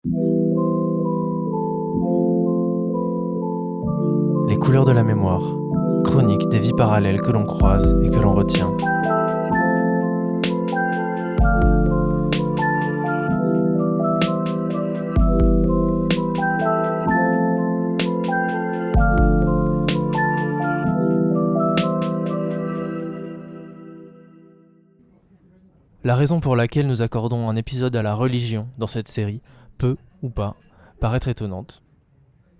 Les couleurs de la mémoire, chronique des vies parallèles que l'on croise et que l'on retient. La raison pour laquelle nous accordons un épisode à la religion dans cette série peut, ou pas, paraître étonnante.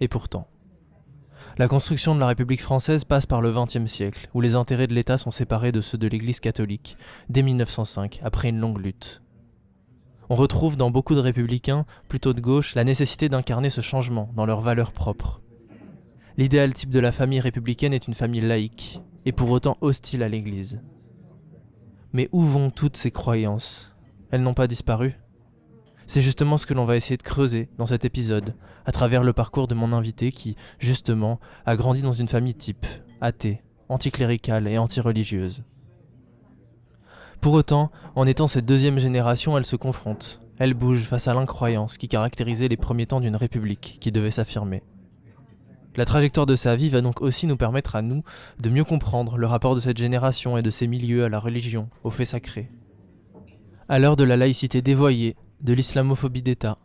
Et pourtant. La construction de la République française passe par le XXe siècle, où les intérêts de l'État sont séparés de ceux de l'Église catholique, dès 1905, après une longue lutte. On retrouve dans beaucoup de républicains, plutôt de gauche, la nécessité d'incarner ce changement dans leurs valeurs propres. L'idéal type de la famille républicaine est une famille laïque, et pour autant hostile à l'Église. Mais où vont toutes ces croyances ? Elles n'ont pas disparu ? C'est justement ce que l'on va essayer de creuser dans cet épisode, à travers le parcours de mon invité qui, justement, a grandi dans une famille type, athée, anticléricale et anti-religieuse. Pour autant, en étant cette deuxième génération, elle se confronte. Elle bouge face à l'incroyance qui caractérisait les premiers temps d'une république qui devait s'affirmer. La trajectoire de sa vie va donc aussi nous permettre à nous de mieux comprendre le rapport de cette génération et de ses milieux à la religion, aux faits sacrés. À l'heure de la laïcité dévoyée, de l'islamophobie d'État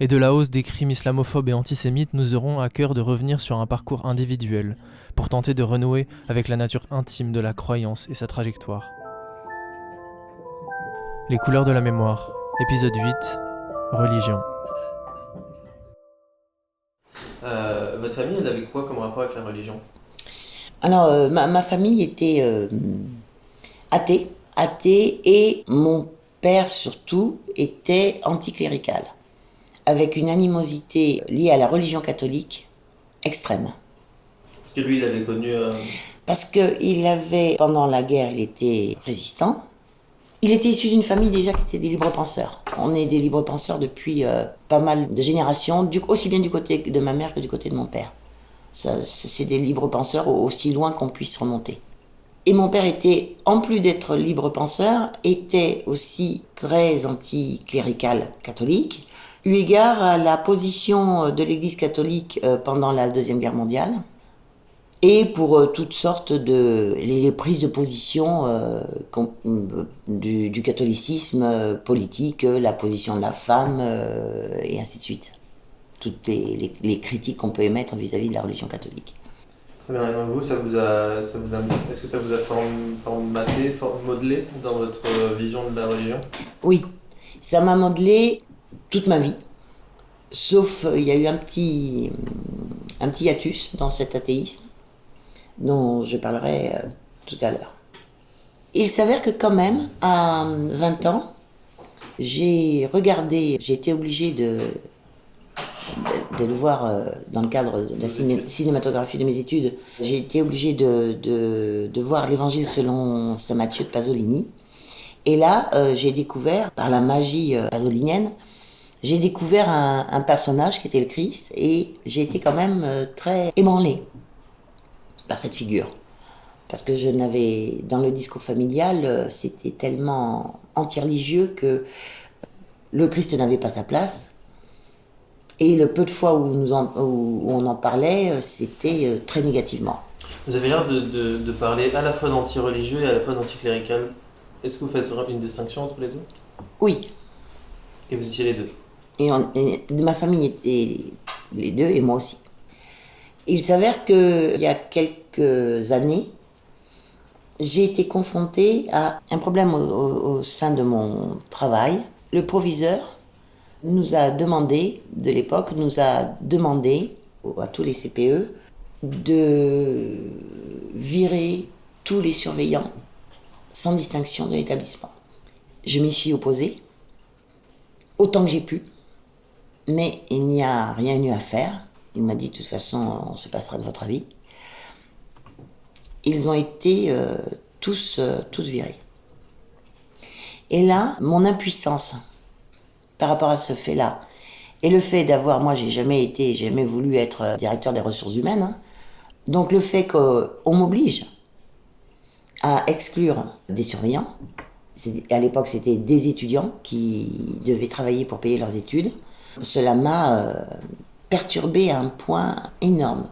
et de la hausse des crimes islamophobes et antisémites, nous aurons à cœur de revenir sur un parcours individuel pour tenter de renouer avec la nature intime de la croyance et sa trajectoire. Les couleurs de la mémoire, épisode 8, religion. Votre famille, elle avait quoi comme rapport avec la religion ? Alors, ma famille était athée, et mon père surtout était anticlérical, avec une animosité liée à la religion catholique extrême. Parce que lui, il avait connu... Parce qu'il avait, pendant la guerre, il était résistant. Il était issu d'une famille déjà qui était des libres penseurs. On est des libres penseurs depuis pas mal de générations, aussi bien du côté de ma mère que du côté de mon père. C'est des libres penseurs aussi loin qu'on puisse remonter. Et mon père était, en plus d'être libre penseur, était aussi très anticlérical catholique, eu égard à la position de l'Église catholique pendant la Deuxième Guerre mondiale, et pour toutes sortes de les prises de position du catholicisme politique, la position de la femme, et ainsi de suite. Toutes les critiques qu'on peut émettre vis-à-vis de la religion catholique. Très bien, et donc vous, est-ce que ça vous a formaté, modelé dans votre vision de la religion ? Oui, ça m'a modelé toute ma vie. Sauf, il y a eu un petit hiatus dans cet athéisme, dont je parlerai tout à l'heure. Il s'avère que quand même, à 20 ans, j'ai été obligée de le voir dans le cadre de la cinématographie de mes études. J'ai été obligée de voir l'Évangile selon saint Matthieu de Pasolini. Et là, j'ai découvert, par la magie pasolinienne, j'ai découvert un personnage qui était le Christ, et j'ai été quand même très ébranlée par cette figure. Parce que dans le discours familial, c'était tellement anti-religieux que le Christ n'avait pas sa place. Et le peu de fois où on en parlait, c'était très négativement. Vous avez l'air de parler à la fois d'anti-religieux et à la fois d'anticlérical. Est-ce que vous faites une distinction entre les deux ? Oui. Et vous étiez les deux ? Et ma famille était les deux, et moi aussi. Il s'avère qu'il y a quelques années, j'ai été confrontée à un problème au sein de mon travail. Le proviseur de l'époque, nous a demandé à tous les CPE de virer tous les surveillants sans distinction de l'établissement. Je m'y suis opposée autant que j'ai pu, mais il n'y a rien eu à faire. Il m'a dit, de toute façon, on se passera de votre avis. Ils ont été tous virés. Et là, mon impuissance par rapport à ce fait-là, et le fait moi j'ai jamais voulu être directeur des ressources humaines, hein. Donc le fait qu'on m'oblige à exclure des surveillants, à l'époque c'était des étudiants qui devaient travailler pour payer leurs études, Cela m'a perturbée à un point énorme.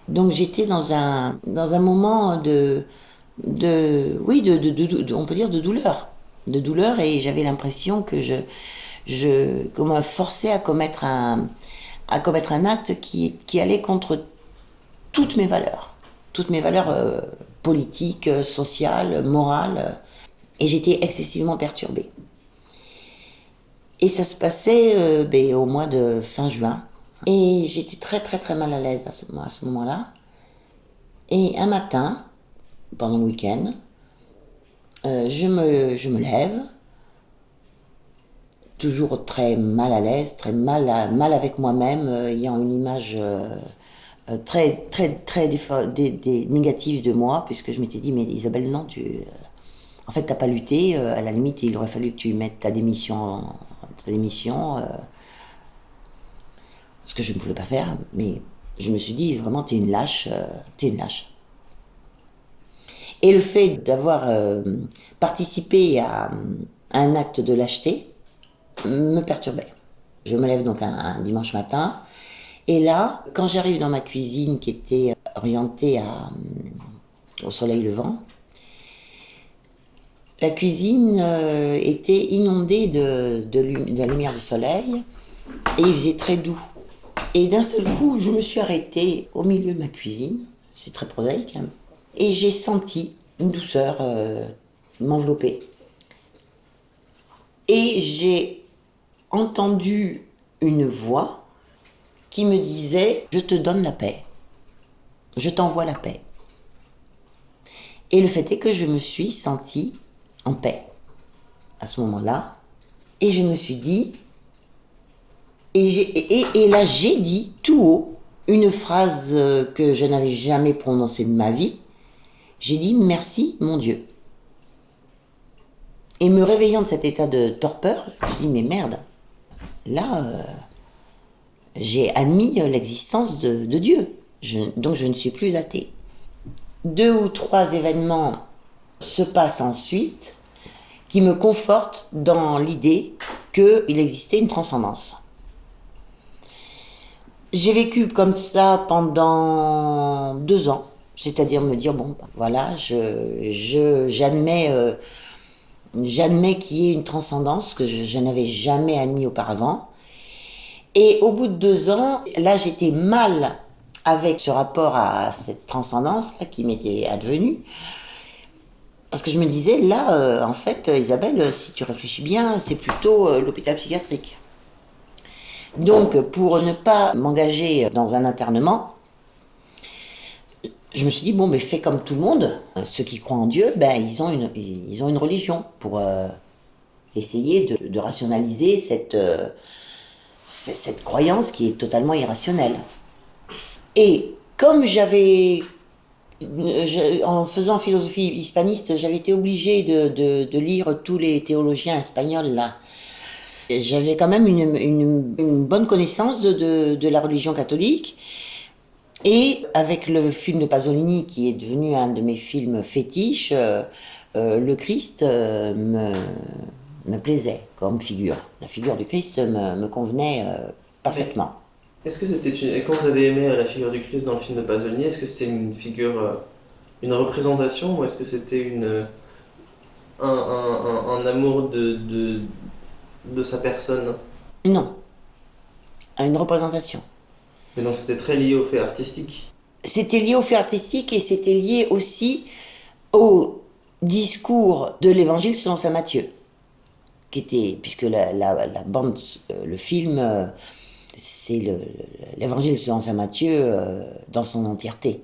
Donc j'étais dans un moment on peut dire de douleur. De douleur, et j'avais l'impression que qu'on m'a forcé à commettre un acte qui allait contre toutes mes valeurs politiques, sociales, morales, et j'étais excessivement perturbée. Et ça se passait au mois de fin juin, et j'étais très très très mal à l'aise à ce moment-là. Et un matin, pendant le week-end, je me lève, toujours très mal à l'aise, très mal avec moi-même, ayant une image très très très négative de moi, puisque je m'étais dit, mais Isabelle, non, en fait t'as pas lutté, à la limite il aurait fallu que tu mettes ta démission, ce que je ne pouvais pas faire, mais je me suis dit, vraiment t'es une lâche, t'es une lâche. Et le fait d'avoir participé à un acte de lâcheté me perturbait. Je me lève donc un dimanche matin, et là, quand j'arrive dans ma cuisine qui était orientée au soleil levant, la cuisine était inondée de la lumière du soleil, et il faisait très doux. Et d'un seul coup, je me suis arrêtée au milieu de ma cuisine, c'est très prosaïque, hein, et j'ai senti une douceur m'envelopper. Et j'ai entendu une voix qui me disait « Je te donne la paix, je t'envoie la paix ». Et le fait est que je me suis sentie en paix à ce moment-là. Et je me suis dit, et là j'ai dit tout haut une phrase que je n'avais jamais prononcée de ma vie. J'ai dit « Merci mon Dieu ». Et me réveillant de cet état de torpeur, je me suis dit « Mais merde, là, j'ai admis l'existence de Dieu, donc je ne suis plus athée ». 2 ou 3 événements se passent ensuite qui me confortent dans l'idée qu'il existait une transcendance. J'ai vécu comme ça pendant 2 ans, c'est-à-dire me dire, bon, voilà, j'admets qu'il y ait une transcendance que je n'avais jamais admis auparavant. Et au bout de 2 ans, là j'étais mal avec ce rapport à cette transcendance là, qui m'était advenue. Parce que je me disais, là, en fait, Isabelle, si tu réfléchis bien, c'est plutôt l'hôpital psychiatrique. Donc, pour ne pas m'engager dans un internement, je me suis dit, bon, mais fais comme tout le monde. Ceux qui croient en Dieu, ils ont une religion pour essayer de rationaliser cette croyance qui est totalement irrationnelle. Et comme en faisant philosophie hispaniste, j'avais été obligée de lire tous les théologiens espagnols là. J'avais quand même une bonne connaissance de la religion catholique. Et avec le film de Pasolini, qui est devenu un de mes films fétiches, le Christ me plaisait comme figure. La figure du Christ me convenait parfaitement. Est-ce que c'était quand vous avez aimé la figure du Christ dans le film de Pasolini, est-ce que c'était une figure, une représentation, ou est-ce que c'était un amour de sa personne? Non, une représentation. Mais donc c'était très lié au fait artistique. C'était lié au fait artistique, et c'était lié aussi au discours de l'évangile selon saint Matthieu, qui était, puisque la bande, le film, c'est l'évangile selon saint Matthieu dans son entièreté.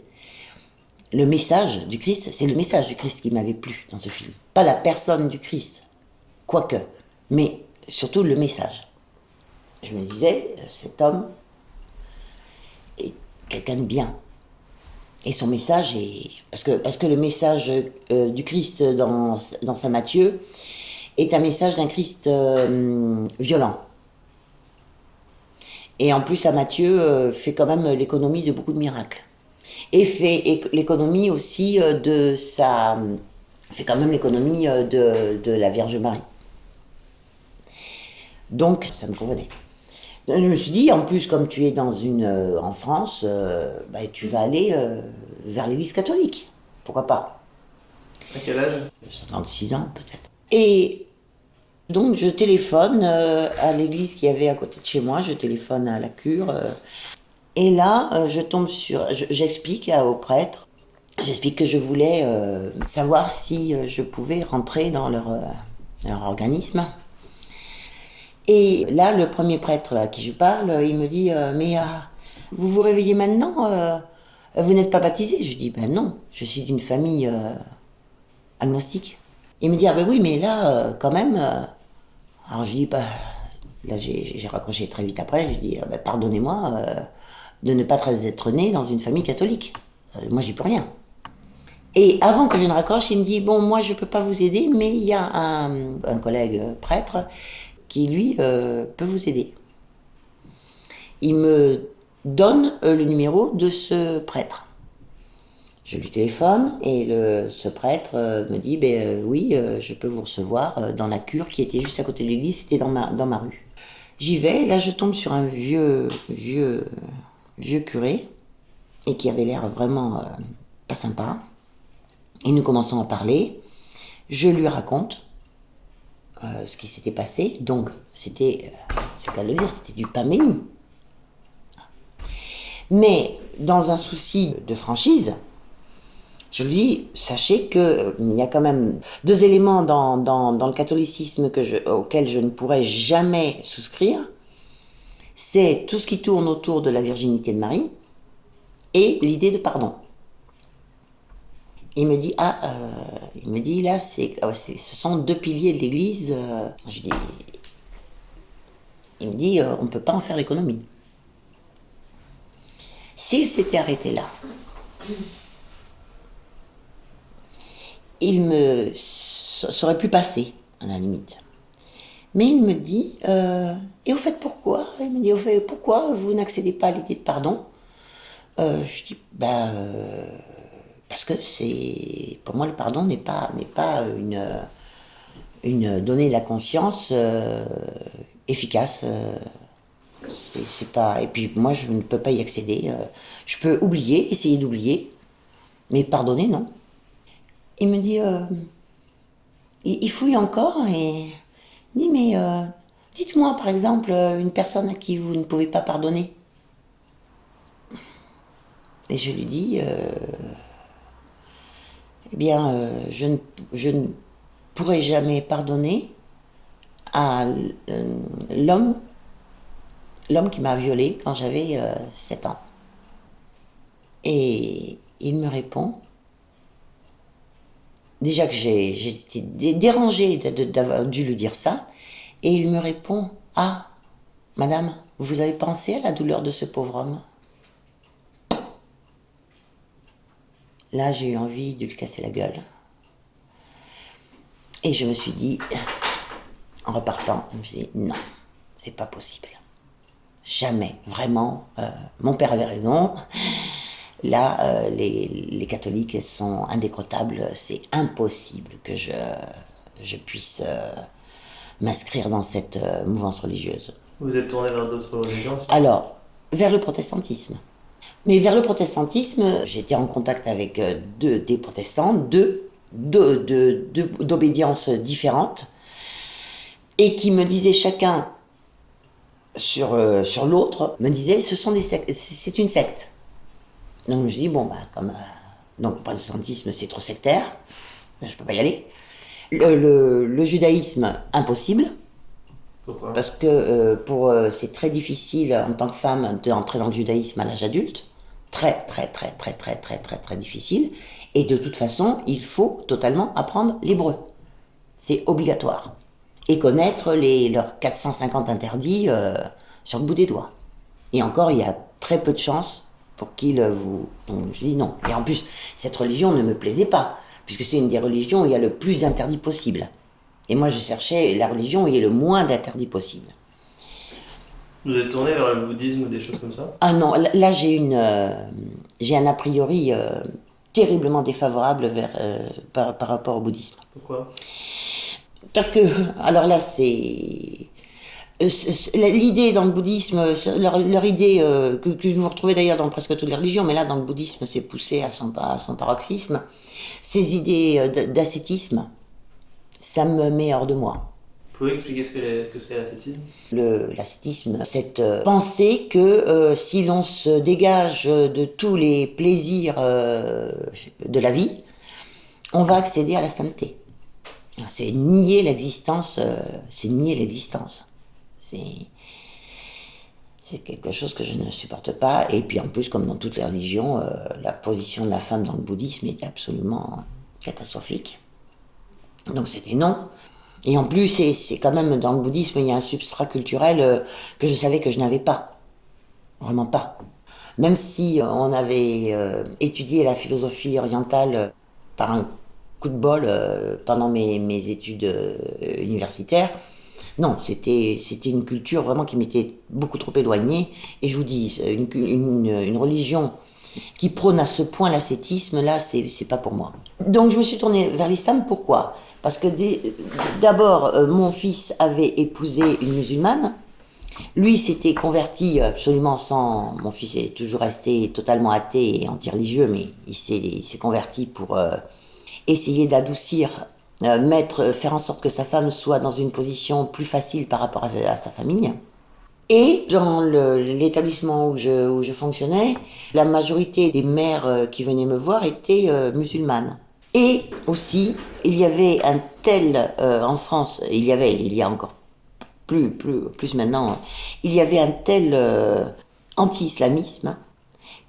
Le message du Christ, c'est le message du Christ qui m'avait plu dans ce film. Pas la personne du Christ, quoique, mais surtout le message. Je me disais, cet homme est quelqu'un de bien. Et son message est... Parce que le message du Christ dans saint Matthieu est un message d'un Christ violent. Et en plus, saint Matthieu fait quand même l'économie de beaucoup de miracles. Et fait l'économie aussi fait quand même l'économie de la Vierge Marie. Donc, ça me convenait. Je me suis dit, en plus, comme tu es en France, tu vas aller vers l'église catholique. Pourquoi pas? À quel âge? 36 ans, peut-être. Et donc, je téléphone à l'église qui avait à côté de chez moi, je téléphone à la cure. Et là, je tombe j'explique au prêtre, j'explique que je voulais savoir si je pouvais rentrer dans leur organisme. Et là, le premier prêtre à qui je parle, il me dit mais vous vous réveillez maintenant vous n'êtes pas baptisé? Je dis ben non, je suis d'une famille agnostique. Il me dit ah ben oui, mais là, quand même. Alors je dis bah, là j'ai raccroché très vite après, je dis bah, pardonnez-moi de ne pas être né dans une famille catholique. Moi j'y peux rien. Et avant que je ne raccroche, il me dit bon, moi je peux pas vous aider, mais il y a un collègue prêtre qui lui peut vous aider. Il me donne le numéro de ce prêtre. Je lui téléphone et ce prêtre me dit oui, je peux vous recevoir dans la cure qui était juste à côté de l'église, c'était dans ma rue. J'y vais, là je tombe sur un vieux curé et qui avait l'air vraiment pas sympa. Et nous commençons à parler. Je lui raconte ce qui s'était passé. Donc c'était, c'est pas le dire, c'était du pain béni. Mais dans un souci de franchise, je lui dis, sachez qu'il y a quand même deux éléments dans le catholicisme auxquels je ne pourrais jamais souscrire. C'est tout ce qui tourne autour de la virginité de Marie et l'idée de pardon. Il me dit, là, ce sont deux piliers de l'Église. Il me dit, on ne peut pas en faire l'économie. S'il s'était arrêté là, ça aurait pu passer, à la limite. Mais il me dit, et au fait pourquoi? Il me dit, au fait pourquoi vous n'accédez pas à l'idée de pardon? Je dis, parce que pour moi le pardon n'est pas une donnée de la conscience efficace. C'est pas, et puis moi je ne peux pas y accéder. Je peux essayer d'oublier, mais pardonner non. Il me dit, il fouille encore et il dit mais dites-moi par exemple une personne à qui vous ne pouvez pas pardonner. Et je lui dis, je ne pourrai jamais pardonner à l'homme qui m'a violée quand j'avais 7 ans. Et il me répond, déjà que j'ai été dérangée d'avoir dû lui dire ça, et il me répond, ah, madame, vous avez pensé à la douleur de ce pauvre homme? Là, j'ai eu envie de lui casser la gueule. Et je me suis dit, en repartant, je me suis dit, non, c'est pas possible. Jamais, vraiment. Mon père avait raison. Là, les catholiques sont indécrottables. C'est impossible que je puisse m'inscrire dans cette mouvance religieuse. Vous êtes tourné vers d'autres religions? Alors, vers le protestantisme. Mais vers le protestantisme, j'étais en contact avec des protestants, d'obédiences différentes, et qui me disaient chacun sur l'autre, me disaient c'est une secte. Donc je me suis dit, bon, donc le protestantisme c'est trop sectaire, je peux pas y aller. Le judaïsme, impossible. Pourquoi? Parce que c'est très difficile en tant que femme d'entrer dans le judaïsme à l'âge adulte. Très, très, très, très, très, très, très, très difficile. Et de toute façon, il faut totalement apprendre l'hébreu. C'est obligatoire. Et connaître leurs 450 interdits sur le bout des doigts. Et encore, il y a très peu de chances pour qu'ils vous... Donc je dis non. Et en plus, cette religion ne me plaisait pas, puisque c'est une des religions où il y a le plus d'interdits possible. Et moi, je cherchais la religion où il y a le moins d'interdits possible. Vous êtes tourné vers le bouddhisme ou des choses comme ça? Ah non, là j'ai un a priori terriblement défavorable par rapport au bouddhisme. Pourquoi? Parce que, alors là c'est... L'idée dans le bouddhisme, leur idée, que vous retrouvez d'ailleurs dans presque toutes les religions, mais là dans le bouddhisme c'est poussé à son paroxysme, ces idées d'ascétisme, ça me met hors de moi. Vous pouvez expliquer ce que c'est l'ascétisme? L'ascétisme, cette pensée que si l'on se dégage de tous les plaisirs de la vie, on va accéder à la sainteté. C'est nier l'existence, c'est nier l'existence. C'est quelque chose que je ne supporte pas. Et puis en plus, comme dans toutes les religions, la position de la femme dans le bouddhisme était absolument catastrophique. Donc c'était non. Et en plus, c'est quand même dans le bouddhisme, il y a un substrat culturel que je savais que je n'avais pas. Vraiment pas. Même si on avait étudié la philosophie orientale par un coup de bol pendant mes études universitaires, non, c'était une culture vraiment qui m'était beaucoup trop éloignée. Et je vous dis, une religion qui prône à ce point l'ascétisme, là, c'est pas pour moi. Donc je me suis tournée vers l'islam, pourquoi? Parce que d'abord, mon fils avait épousé une musulmane. Lui s'était converti absolument sans... Mon fils est toujours resté totalement athée et anti-religieux, mais il s'est converti pour essayer d'adoucir, faire en sorte que sa femme soit dans une position plus facile par rapport à sa famille. Et dans l'établissement où je fonctionnais, la majorité des mères qui venaient me voir étaient musulmanes. Et aussi, il y avait un tel, en France, il y a encore plus maintenant, il y avait un tel anti-islamisme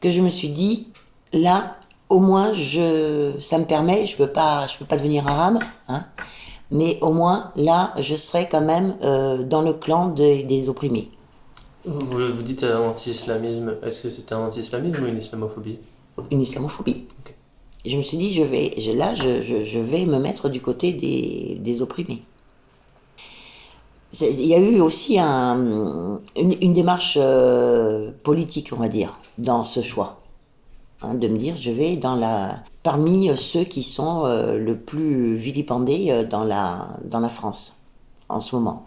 que je me suis dit, là, au moins, ça me permet, je peux pas devenir arabe, hein, mais au moins, là, je serai quand même dans le clan des opprimés. Vous dites anti-islamisme, est-ce que c'est un anti-islamisme ou une islamophobie? Une islamophobie. Okay. Et je me suis dit, je vais me mettre du côté des opprimés. Il y a eu aussi une démarche politique, on va dire, dans ce choix. Hein, de me dire, je vais parmi ceux qui sont le plus vilipendés dans la France, en ce moment.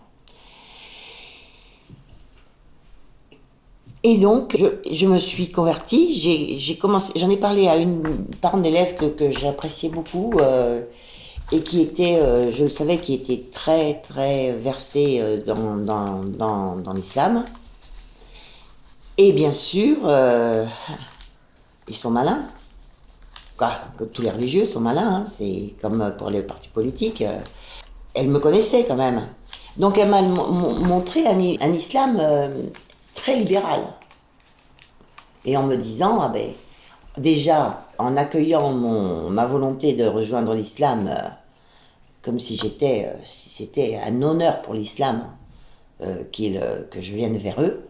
Et donc, je me suis convertie, j'en ai parlé à une parente d'élève que j'appréciais beaucoup, et qui était, je le savais, qui était très très versée dans l'islam. Et bien sûr, ils sont malins. Quoi, tous les religieux sont malins, hein, c'est comme pour les partis politiques. Elle me connaissait quand même. Donc elle m'a montré un islam très libéral. Et en me disant, ah ben, déjà, en accueillant ma volonté de rejoindre l'islam, comme si c'était un honneur pour l'islam que je vienne vers eux.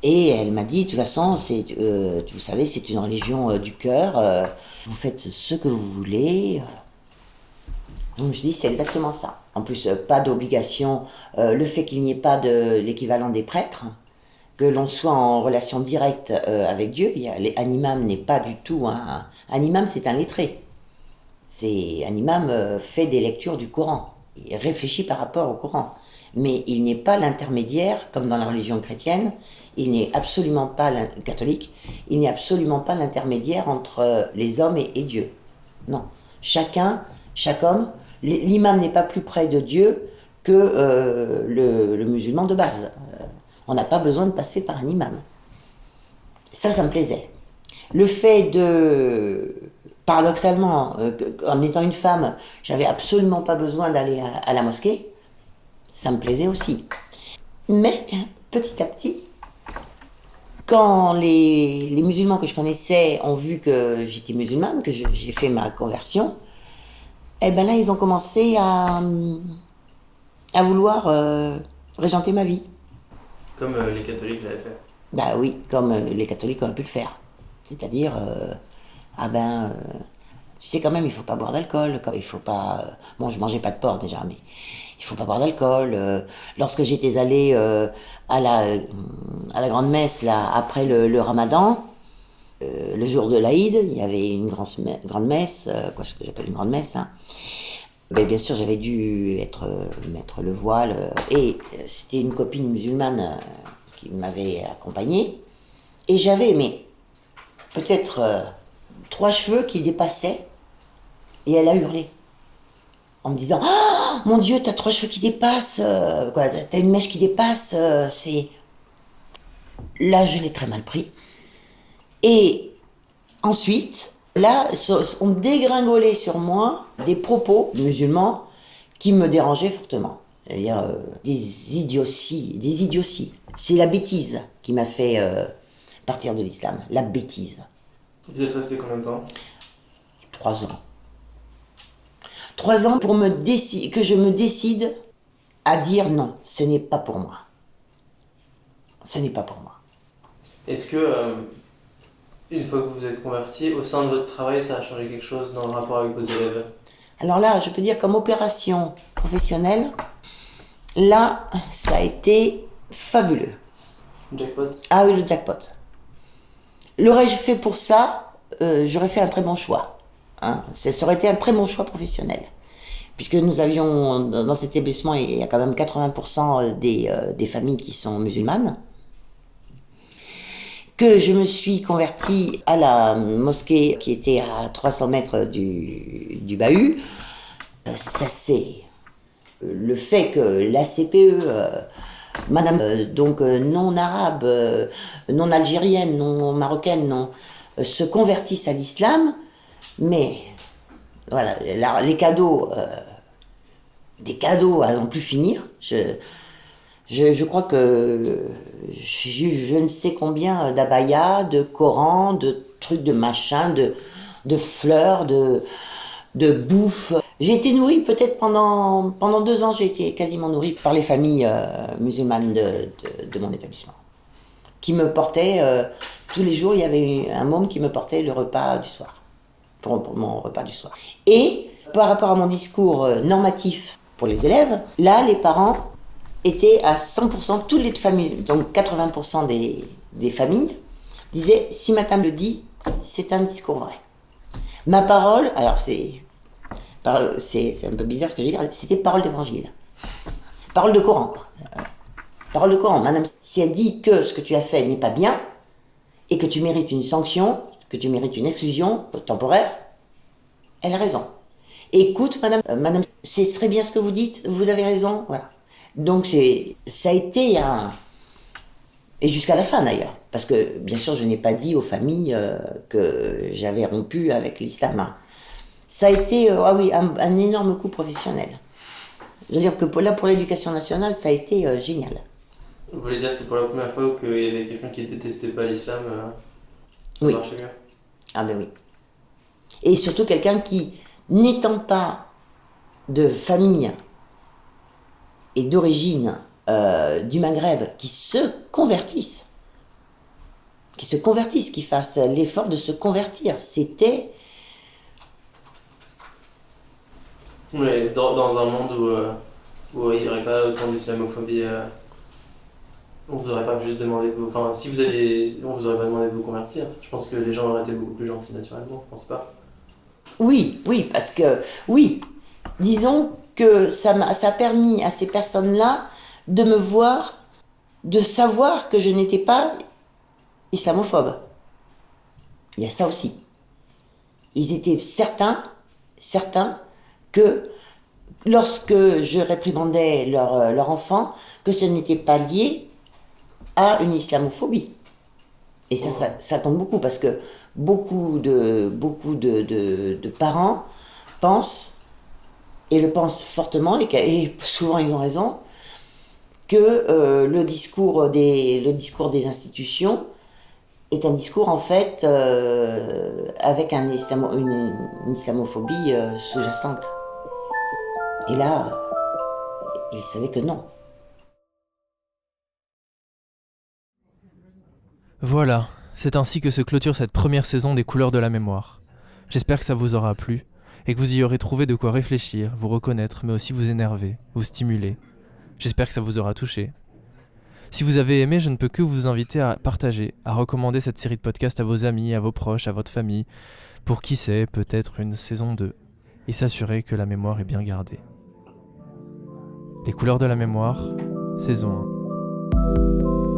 Et elle m'a dit, de toute façon, vous savez, c'est une religion du cœur, vous faites ce que vous voulez. Donc je dis, c'est exactement ça. En plus, pas d'obligation, le fait qu'il n'y ait pas de l'équivalent des prêtres, que l'on soit en relation directe avec Dieu. Un imam n'est pas du tout un imam, c'est un lettré. Un imam fait des lectures du Coran, il réfléchit par rapport au Coran. Mais il n'est pas l'intermédiaire, comme dans la religion chrétienne, il n'est absolument pas catholique, il n'est absolument pas l'intermédiaire entre les hommes et Dieu. Non. Chaque homme, l'imam n'est pas plus près de Dieu que le musulman de base. On n'a pas besoin de passer par un imam. Ça me plaisait. Le fait paradoxalement, en étant une femme, j'avais absolument pas besoin d'aller à la mosquée, ça me plaisait aussi. Mais, petit à petit, quand les musulmans que je connaissais ont vu que j'étais musulmane, que j'ai fait ma conversion, eh ben là, ils ont commencé à vouloir régenter ma vie. Comme les catholiques l'avaient fait. Bah oui, comme les catholiques auraient pu le faire. C'est-à-dire, tu sais quand même, il faut pas boire d'alcool, il faut pas... bon, je mangeais pas de porc déjà, mais il faut pas boire d'alcool. Lorsque j'étais allée à la grande messe, là, après le ramadan, le jour de l'Aïd, il y avait une grande messe, ce que j'appelle une grande messe, hein. Ben, bien sûr, j'avais dû mettre le voile. Et c'était une copine musulmane qui m'avait accompagnée. Et j'avais, mais peut-être 3 cheveux qui dépassaient. Et elle a hurlé. En me disant, oh, mon Dieu, t'as 3 cheveux qui dépassent. Quoi, t'as une mèche qui dépasse. C'est... Là, je l'ai très mal pris. Et ensuite, là, on dégringolait sur moi des propos musulmans qui me dérangeaient fortement. C'est-à-dire des idioties. C'est la bêtise qui m'a fait partir de l'islam. La bêtise. Vous êtes resté combien de temps? 3 ans. 3 ans pour que je me décide à dire non, ce n'est pas pour moi. Ce n'est pas pour moi. Est-ce que, une fois que vous vous êtes converti, au sein de votre travail, ça a changé quelque chose dans le rapport avec vos élèves? Alors là, je peux dire comme opération professionnelle, là, ça a été fabuleux. Jackpot? Ah oui, le jackpot. L'aurais-je fait pour ça, j'aurais fait un très bon choix. Hein. Ça aurait été un très bon choix professionnel. Puisque nous avions, dans cet établissement, il y a quand même 80% des familles qui sont musulmanes. Que je me suis convertie à la mosquée qui était à 300 mètres du bahut. Ça c'est le fait que la CPE, madame, donc non arabe, non algérienne, non marocaine, non, se convertisse à l'islam, mais voilà, les cadeaux, des cadeaux à n'en plus finir. Je crois que je ne sais combien d'abayas, de Corans, de trucs, de machins, de fleurs, de bouffe. J'ai été nourrie peut-être pendant 2 ans, j'ai été quasiment nourrie par les familles musulmanes de mon établissement. Qui me portaient, tous les jours, il y avait un môme qui me portait le repas du soir. Pour mon repas du soir. Et par rapport à mon discours normatif pour les élèves, là, les parents étaient à 100%, toutes les familles, donc 80% des familles, disaient, si madame le dit, c'est un discours vrai. Ma parole, alors c'est un peu bizarre ce que je vais dire, c'était parole d'évangile. Parole de Coran, quoi. Parole de Coran. Madame, si elle dit que ce que tu as fait n'est pas bien, et que tu mérites une sanction, que tu mérites une exclusion temporaire, elle a raison. Écoute, madame, ce serait bien ce que vous dites, vous avez raison, voilà. Donc ça a été et jusqu'à la fin d'ailleurs, parce que bien sûr je n'ai pas dit aux familles que j'avais rompu avec l'islam. Ça a été un énorme coup professionnel. Je veux dire que pour l'éducation nationale, ça a été génial. Vous voulez dire que pour la première fois qu'il y avait quelqu'un qui détestait pas l'islam, ça marchait mieux? Ah ben oui. Et surtout quelqu'un qui, n'étant pas de famille et d'origine du Maghreb, qui se convertissent, qui fassent l'effort de se convertir. C'était... Oui, dans un monde où il n'y aurait pas autant d'islamophobie, on vous aurait pas juste demandé de vous... Enfin, si vous aviez... On vous aurait pas demandé de vous convertir. Je pense que les gens auraient été beaucoup plus gentils naturellement, je pense pas. Oui, parce que... Oui, disons que ça a permis à ces personnes-là de me voir, de savoir que je n'étais pas islamophobe. Il y a ça aussi. Ils étaient certains que lorsque je réprimandais leur enfant, que ce n'était pas lié à une islamophobie. Et ça compte beaucoup parce que beaucoup de parents pensent, et le pensent fortement, et souvent ils ont raison, que le discours des institutions est un discours en fait avec une islamophobie sous-jacente. Et là, ils savaient que non. Voilà, c'est ainsi que se clôture cette première saison des Couleurs de la mémoire. J'espère que ça vous aura plu et que vous y aurez trouvé de quoi réfléchir, vous reconnaître, mais aussi vous énerver, vous stimuler. J'espère que ça vous aura touché. Si vous avez aimé, je ne peux que vous inviter à partager, à recommander cette série de podcasts à vos amis, à vos proches, à votre famille, pour qui sait, peut-être une saison 2. et s'assurer que la mémoire est bien gardée. Les couleurs de la mémoire, saison 1.